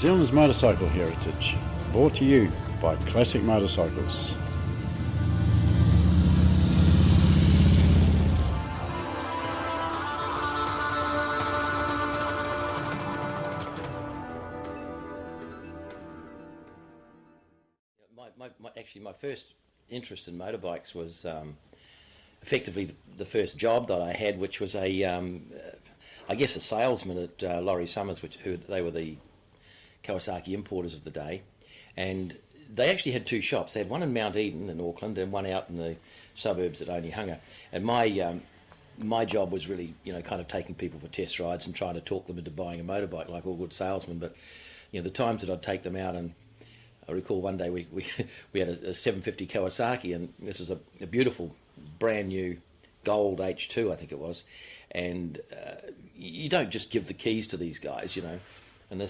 Zealand's motorcycle heritage, brought to you by Classic Motorcycles. My first interest in motorbikes was effectively the first job that I had, which was I guess a salesman at Laurie Summers, they were the Kawasaki importers of the day, and they actually had two shops. They had one in Mount Eden in Auckland and one out in the suburbs at Onehunga. And my job was really, kind of taking people for test rides and trying to talk them into buying a motorbike, like all good salesmen. But the times that I'd take them out, and I recall one day we had a 750 Kawasaki, and this was a beautiful brand new gold H2, I think it was. And you don't just give the keys to these guys, And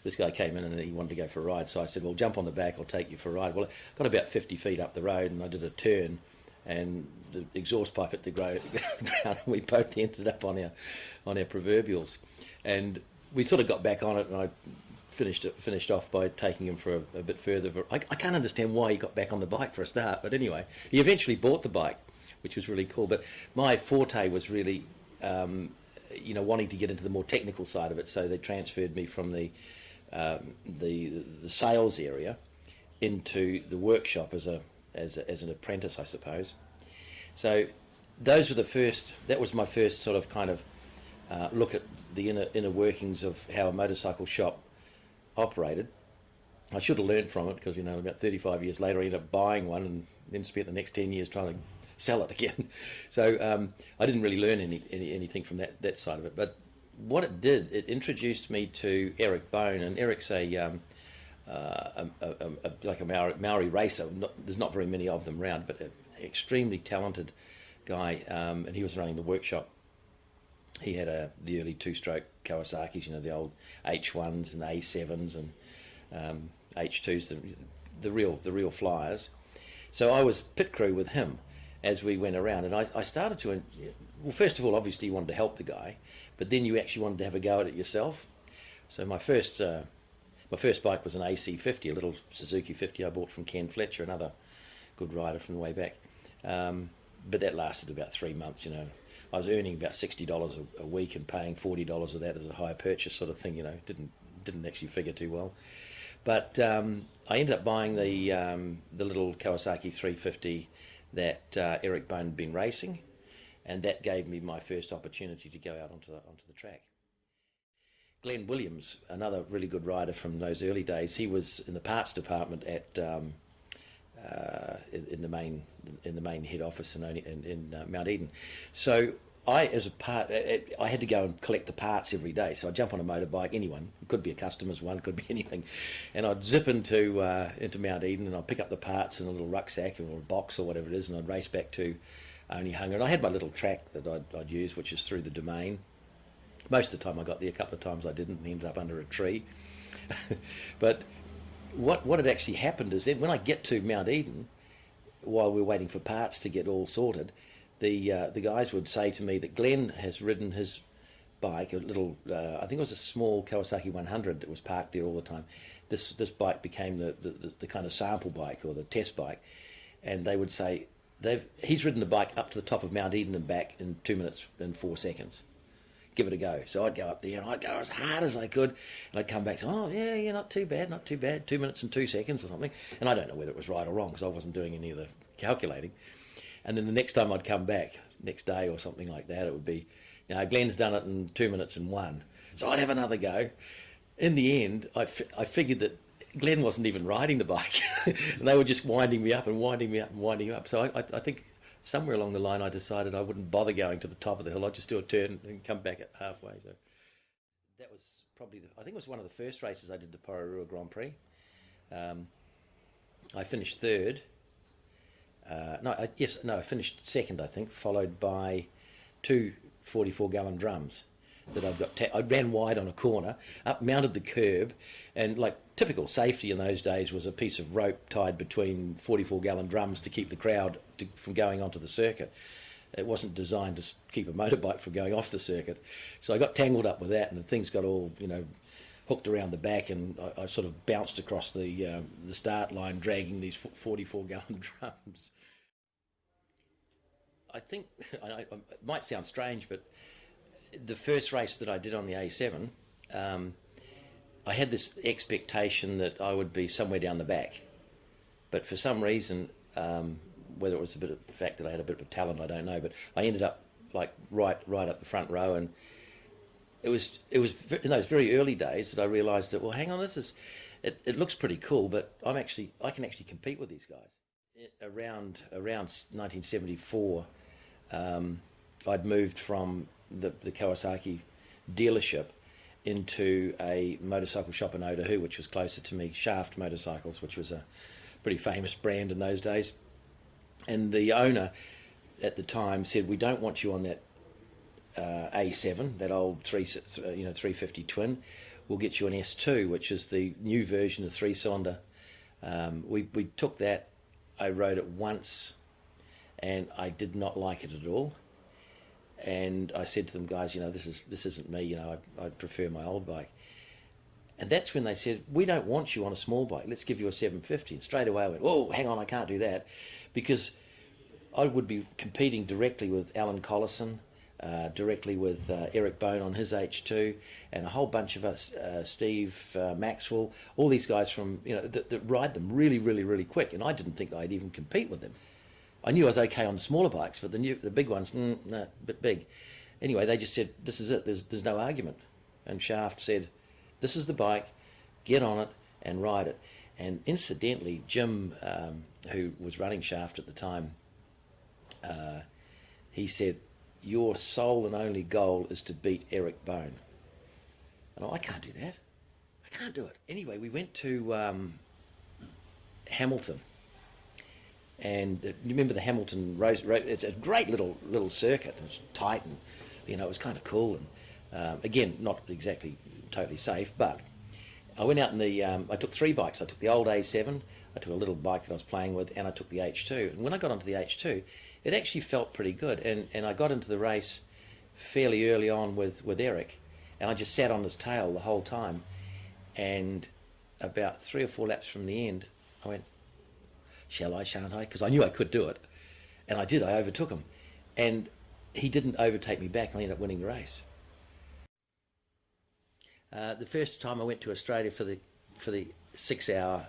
this guy came in and he wanted to go for a ride, so I said, well, jump on the back, I'll take you for a ride. Well, I got about 50 feet up the road and I did a turn, and the exhaust pipe hit the ground, and we both ended up on our proverbials. And we sort of got back on it, and I finished off by taking him for a bit further. I can't understand why he got back on the bike for a start, but anyway, he eventually bought the bike, which was really cool. But my forte was really wanting to get into the more technical side of it, so they transferred me from the sales area into the workshop as an apprentice, I suppose. So that was my first sort of kind of look at the inner workings of how a motorcycle shop operated. I should have learned from it, because about 35 years later I ended up buying one and then spent the next 10 years trying to sell it again. So I didn't really learn anything from that side of it. But what it did, it introduced me to Eric Bone, and Eric's like a Maori racer. There's not very many of them around, but an extremely talented guy, and he was running the workshop. He had the early two-stroke Kawasaki's, the old H1s and A7s and H2s, the real flyers. So I was pit crew with him as we went around, and I started to, well, first of all, obviously you wanted to help the guy, but then you actually wanted to have a go at it yourself. So my first bike was an AC50, a little Suzuki 50 I bought from Ken Fletcher, another good rider from the way back. But that lasted about 3 months, I was earning about $60 a week and paying $40 of that as a hire purchase sort of thing, didn't actually figure too well. But I ended up buying the little Kawasaki 350 that Eric Bone had been racing, and that gave me my first opportunity to go out onto the track. Glenn Williams, another really good rider from those early days, he was in the parts department at in the main head office in Mount Eden. So I had to go and collect the parts every day. So I'd jump on a motorbike, anyone, it could be a customer's one, could be anything, and I'd zip into Mount Eden, and I'd pick up the parts in a little rucksack or a box or whatever it is, and I'd race back to Onehunga. And I had my little track that I'd use, which is through the domain. Most of the time I got there, a couple of times I didn't, and ended up under a tree. But what had actually happened is that when I get to Mount Eden, while we're waiting for parts to get all sorted, the guys would say to me that Glenn has ridden his bike, a little, I think it was a small Kawasaki 100 that was parked there all the time. This bike became the kind of sample bike or the test bike, and they would say he's ridden the bike up to the top of Mount Eden and back in 2 minutes and 4 seconds. Give it a go. So I'd go up there and I'd go as hard as I could, and I'd come back to, oh yeah, not too bad, 2 minutes and 2 seconds or something. And I don't know whether it was right or wrong, because I wasn't doing any of the calculating. And then the next time I'd come back, next day or something like that, it would be, Glenn's done it in 2 minutes and 1. So I'd have another go. In the end, I figured that Glenn wasn't even riding the bike, and they were just winding me up and winding me up and winding me up. So I think somewhere along the line I decided I wouldn't bother going to the top of the hill. I'd just do a turn and come back at halfway. So that was probably, I think it was one of the first races I did the Pororua Grand Prix. I finished third. I finished second, I think, followed by two 44-gallon drums that I ran wide on a corner, mounted the curb, and like typical safety in those days was a piece of rope tied between 44-gallon drums to keep the crowd from going onto the circuit. It wasn't designed to keep a motorbike from going off the circuit. So I got tangled up with that, and things got all, hooked around the back, and I sort of bounced across the start line, dragging these 44-gallon drums. I think it might sound strange, but the first race that I did on the A7, I had this expectation that I would be somewhere down the back, but for some reason, whether it was a bit of the fact that I had a bit of talent, I don't know, but I ended up like right up the front row, and it was in those very early days that I realised that, well, hang on, it looks pretty cool, but I can actually compete with these guys. Around 1974, I'd moved from the Kawasaki dealership into a motorcycle shop in Otahu, which was closer to me, Shaft Motorcycles, which was a pretty famous brand in those days. And the owner at the time said, we don't want you on that A7, that old 350 twin. We'll get you an S2, which is the new version of three-cylinder. We took that. I rode it once, and I did not like it at all. And I said to them, guys, this isn't me. I'd prefer my old bike. And that's when they said, we don't want you on a small bike. Let's give you a 750. And straight away I went, whoa, hang on, I can't do that, because I would be competing directly with Alan Collison, directly with Eric Bone on his H2, and a whole bunch of us, Steve Maxwell, all these guys from that ride them really, really, really quick. And I didn't think I'd even compete with them. I knew I was okay on the smaller bikes, but the big ones, no, a bit big. Anyway, they just said, this is it. There's no argument. And Shaft said, this is the bike. Get on it and ride it. And incidentally, Jim, who was running Shaft at the time, he said, your sole and only goal is to beat Eric Bone. And I can't do that. I can't do it. Anyway, we went to Hamilton. And you remember the Hamilton Rose? It's a great little circuit. It's tight, and it was kind of cool. And again, not exactly totally safe, but I went out in I took three bikes. I took the old A7, I took a little bike that I was playing with, and I took the H2. And when I got onto the H2, it actually felt pretty good. And I got into the race fairly early on with Eric, and I just sat on his tail the whole time. And about 3 or 4 laps from the end, I went, shall I, shan't I? Because I knew I could do it. And I did. I overtook him. And he didn't overtake me back, and I ended up winning the race. The first time I went to Australia for the 6 hour,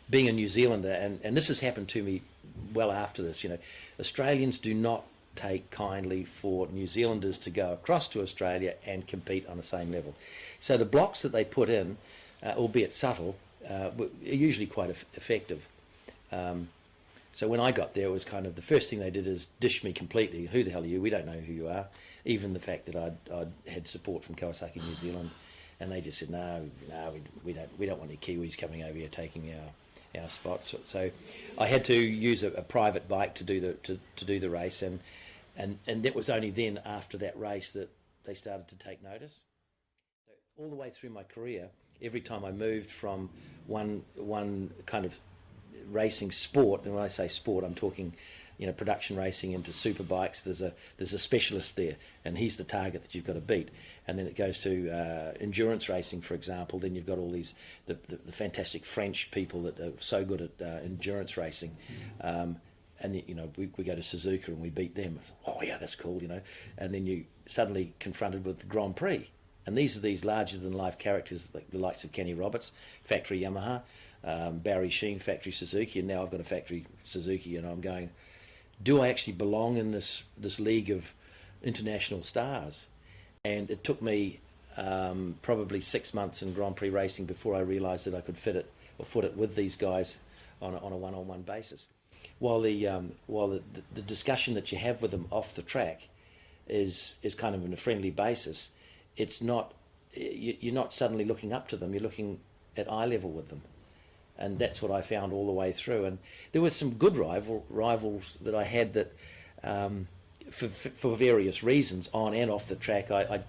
being a New Zealander, and this has happened to me well after this, Australians do not take kindly for New Zealanders to go across to Australia and compete on the same level. So the blocks that they put in, albeit subtle, are usually quite effective. So when I got there, it was kind of the first thing they did is dish me completely. Who the hell are you? We don't know who you are. Even the fact that I'd had support from Kawasaki New Zealand, and they just said, no, we don't want any Kiwis coming over here taking our spots. So I had to use a private bike to do the race, and that was only then after that race that they started to take notice. So all the way through my career, every time I moved from one kind of racing sport, and when I say sport, I'm talking, production racing into super bikes. There's a specialist there, and he's the target that you've got to beat. And then it goes to endurance racing, for example. Then you've got all these the fantastic French people that are so good at endurance racing. And we go to Suzuka and we beat them. Oh yeah, that's cool, And then you suddenly confronted with the Grand Prix, and these are these larger than life characters like the likes of Kenny Roberts, factory Yamaha. Barry Sheen, factory Suzuki, and now I've got a factory Suzuki, and I'm going, do I actually belong in this league of international stars? And it took me probably 6 months in Grand Prix racing before I realised that I could foot it with these guys on a one-on-one basis. While the discussion that you have with them off the track is kind of on a friendly basis, it's not, you're not suddenly looking up to them, you're looking at eye level with them. And that's what I found all the way through. And there were some good rivals that I had that, for various reasons, on and off the track, I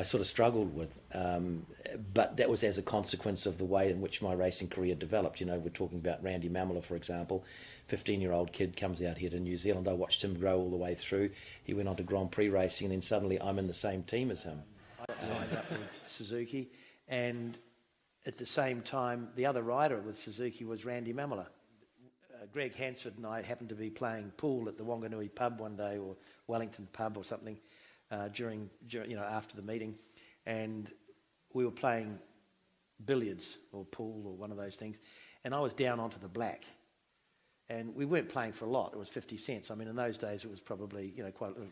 sort of struggled with. But that was as a consequence of the way in which my racing career developed. We're talking about Randy Mamela, for example. 15-year-old kid comes out here to New Zealand. I watched him grow all the way through. He went on to Grand Prix racing, and then suddenly I'm in the same team as him. I signed up with Suzuki. And at the same time, the other rider with Suzuki was Randy Mamela. Greg Hansford and I happened to be playing pool at the Wanganui pub one day, or Wellington pub or something, during after the meeting, and we were playing billiards or pool or one of those things, and I was down onto the black, and we weren't playing for a lot. It was 50 cents. I mean, in those days it was probably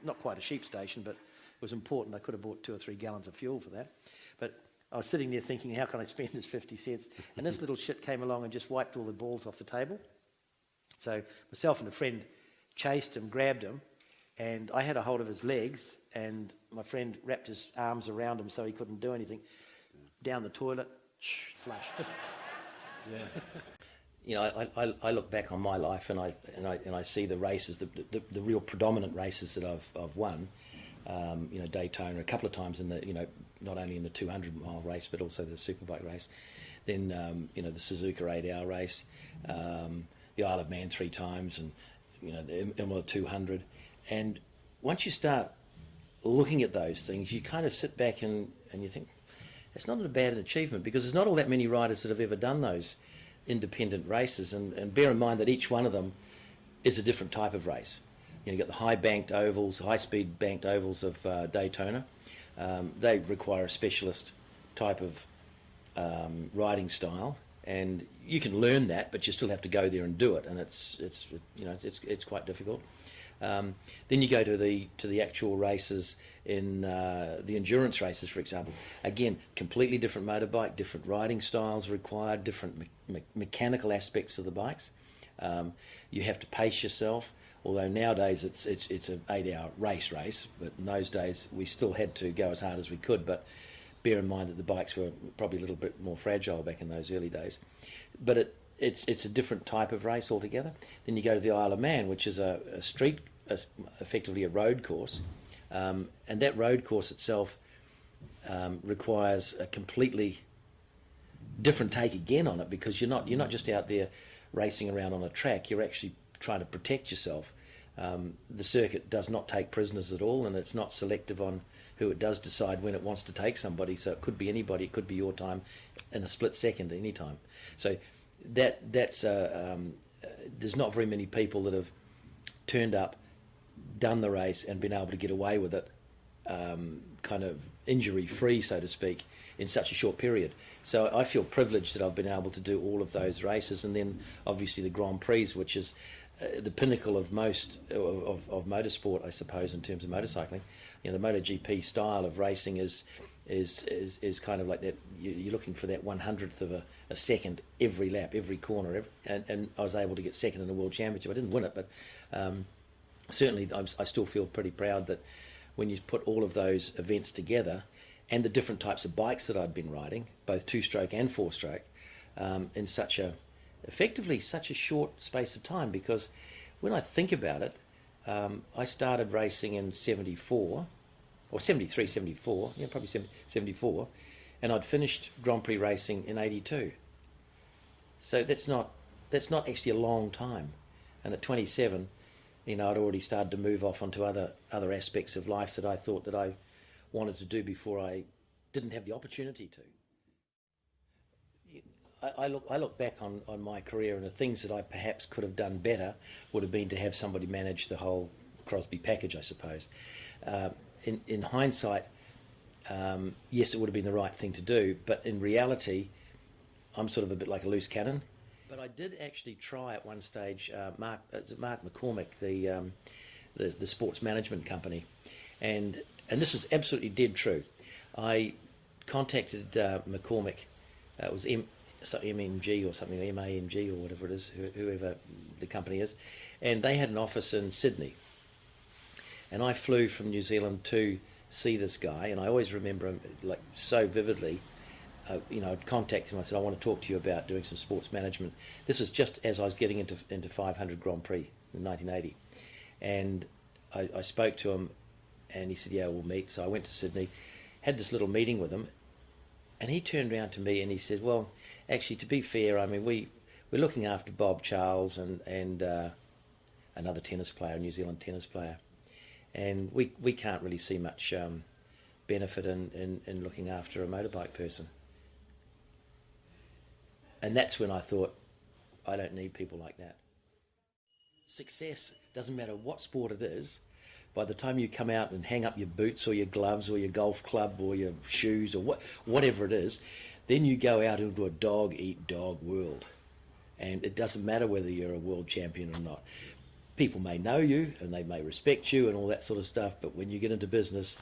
not quite a sheep station, but it was important. I could have bought 2 or 3 gallons of fuel for that, but I was sitting there thinking, how can I spend this 50 cents? And this little shit came along and just wiped all the balls off the table. So myself and a friend chased him, grabbed him, and I had a hold of his legs, and my friend wrapped his arms around him so he couldn't do anything. Down the toilet, flush. Yeah. I look back on my life and I see the races, the real predominant races that I've won. Daytona a couple of times in the not only in the 200-mile race but also the superbike race. Then the Suzuka 8-hour race. The Isle of Man 3 times, and the Imola 200. And once you start looking at those things, you kind of sit back and you think, it's not a bad achievement, because there's not all that many riders that have ever done those independent races. And bear in mind that each one of them is a different type of race. You've got the high-speed banked ovals of Daytona. They require a specialist type of riding style. And you can learn that, but you still have to go there and do it, and it's quite difficult. Then you go to the actual races in the endurance races, for example. Again, completely different motorbike, different riding styles required, different mechanical aspects of the bikes. You have to pace yourself. Although nowadays it's an 8-hour race, but in those days we still had to go as hard as we could. But bear in mind that the bikes were probably a little bit more fragile back in those early days. But it's a different type of race altogether. Then you go to the Isle of Man, which is a street, effectively a road course. And that road course itself requires a completely different take again on it, because you're not just out there racing around on a track. You're actually trying to protect yourself. The circuit does not take prisoners at all, and it's not selective on who it does decide when it wants to take somebody. So it could be anybody, it could be your time in a split second any time. So that's there's not very many people that have turned up, done the race and been able to get away with it kind of injury free, so to speak, in such a short period. So I feel privileged that I've been able to do all of those races, and then obviously the Grand Prix, which is the pinnacle of most of motorsport, I suppose, in terms of motorcycling. The MotoGP style of racing is kind of like that. You're looking for that 100th of a second every lap, every corner, and I was able to get second in the World Championship. I didn't win it, but certainly I still feel pretty proud that when you put all of those events together, and the different types of bikes that I'd been riding, both 2-stroke and 4-stroke, in effectively such a short space of time. Because when I think about it, I started racing in 74, or 73, 74, probably 74, and I'd finished Grand Prix racing in 82. So that's not actually a long time. And at 27, I'd already started to move off onto other aspects of life that I thought that I wanted to do before I didn't have the opportunity to. I look back on my career, and the things that I perhaps could have done better would have been to have somebody manage the whole Crosby package, I suppose. In hindsight, yes, it would have been the right thing to do, but in reality, I'm sort of a bit like a loose cannon. But I did actually try at one stage, Mark McCormick, the sports management company, and this is absolutely dead true. I contacted McCormick, it was MMG or something, MAMG or whatever it is, whoever the company is, and they had an office in Sydney. And I flew from New Zealand to see this guy, and I always remember him like so vividly. I'd contacted him. I said, I want to talk to you about doing some sports management. This was just as I was getting into 500 Grand Prix in 1980. And I spoke to him, and he said, yeah, we'll meet. So I went to Sydney, had this little meeting with him, and he turned around to me and he said, well, actually, to be fair, I mean, we're looking after Bob Charles and another tennis player, a New Zealand tennis player. And we can't really see much benefit in looking after a motorbike person. And that's when I thought, I don't need people like that. Success doesn't matter what sport it is. By the time you come out and hang up your boots or your gloves or your golf club or your shoes or whatever it is, then you go out into a dog-eat-dog world. And it doesn't matter whether you're a world champion or not. People may know you and they may respect you and all that sort of stuff, but when you get into business,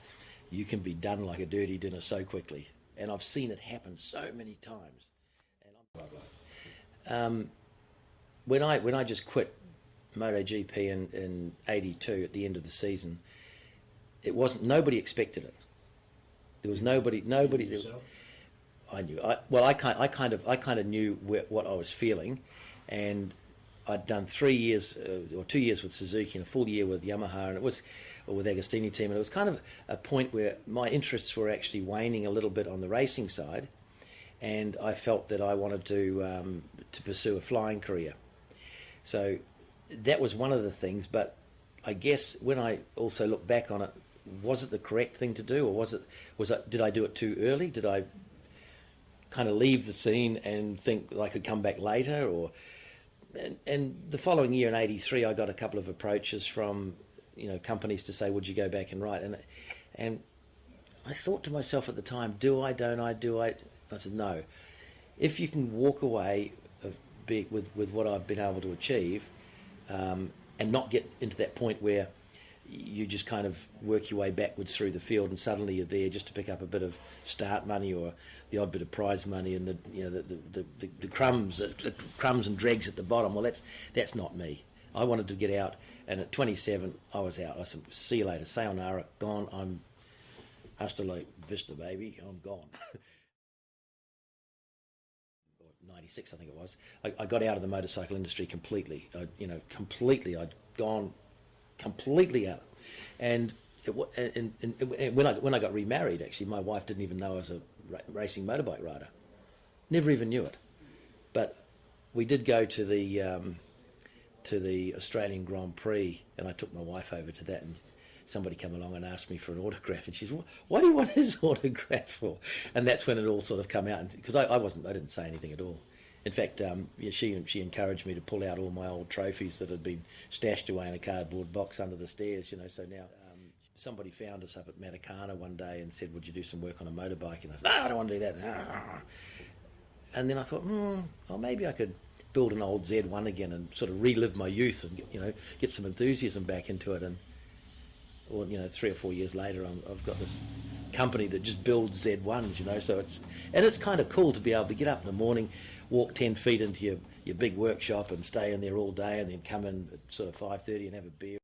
you can be done like a dirty dinner so quickly. And I've seen it happen so many times. And when I just quit MotoGP in '82 at the end of the season, nobody expected it. There was nobody. I knew. I kind of knew what I was feeling, and I'd done 3 years or 2 years with Suzuki and a full year with Yamaha, and it was with Agostini team, and it was kind of a point where my interests were actually waning a little bit on the racing side, and I felt that I wanted to pursue a flying career. So that was one of the things, but I guess when I also look back on it, was it the correct thing to do, or did I do it too early? Did I kind of leave the scene and think I could come back later? And the following year in '83, I got a couple of approaches from companies to say, would you go back and write? And I thought to myself at the time, do I, don't I, do I? I said, no. If you can walk away with what I've been able to achieve, and not get into that point where you just kind of work your way backwards through the field and suddenly you're there just to pick up a bit of start money or the odd bit of prize money and the crumbs and dregs at the bottom. Well, that's not me. I wanted to get out, and at 27 I was out. I said, see you later, sayonara, gone. I'm hasta la vista, baby, I'm gone. 96, I think it was. I got out of the motorcycle industry completely. I'd gone completely out. And when I got remarried, actually, my wife didn't even know I was a racing motorbike rider. Never even knew it. But we did go to the Australian Grand Prix, and I took my wife over to that, and somebody came along and asked me for an autograph, and she said, "What do you want his autograph for?" And that's when it all sort of come out, because I didn't say anything at all. In fact, she encouraged me to pull out all my old trophies that had been stashed away in a cardboard box under the stairs. So now somebody found us up at Matakana one day and said, "Would you do some work on a motorbike?" And I said, "No, I don't want to do that." And then I thought, maybe I could build an old Z1 again and sort of relive my youth and get some enthusiasm back into it. And 3 or 4 years later, I've got this company that just builds Z1s, so it's kind of cool to be able to get up in the morning, walk 10 feet into your big workshop and stay in there all day, and then come in at sort of 5:30 and have a beer.